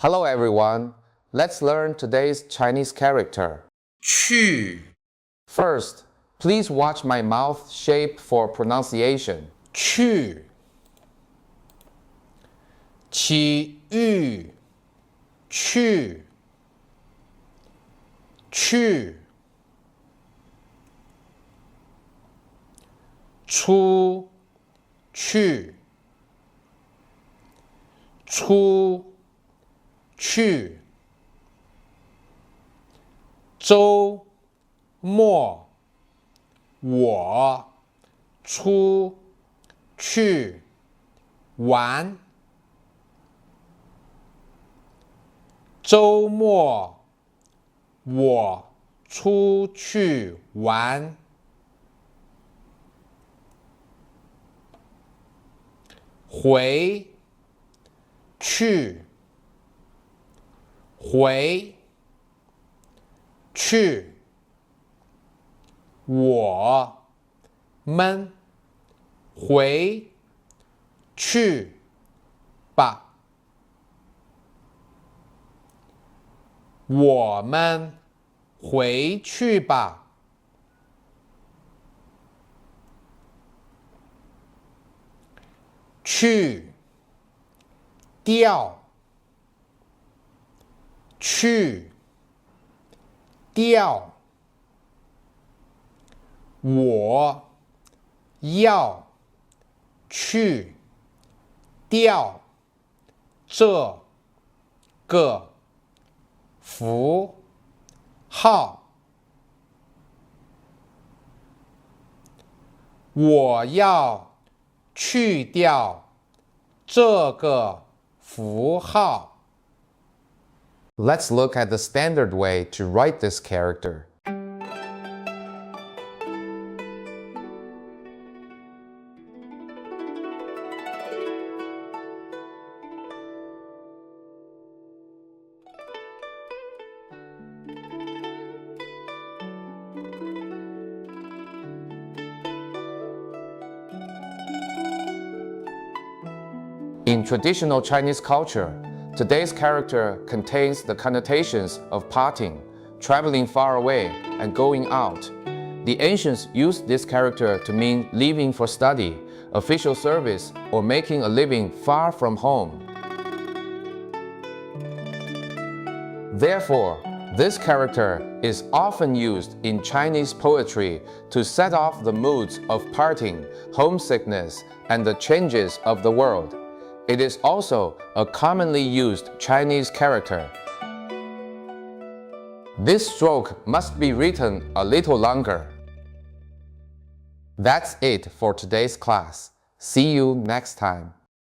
Hello everyone, let's learn today's Chinese character. 去 First, please watch my mouth shape for pronunciation. 去其欲去去出去出去周末我出去玩周末我出去玩回去回去我们回去吧我们回去吧去掉去掉我要去掉这个符号我要去掉这个符号 Let's look at the standard way to write this character. In traditional Chinese culture, today's character contains the connotations of parting, traveling far away, and going out. The ancients used this character to mean leaving for study, official service, or making a living far from home. Therefore, this character is often used in Chinese poetry to set off the moods of parting, homesickness, and the changes of the world. It is also a commonly used Chinese character. This stroke must be written a little longer. That's it for today's class. See you next time.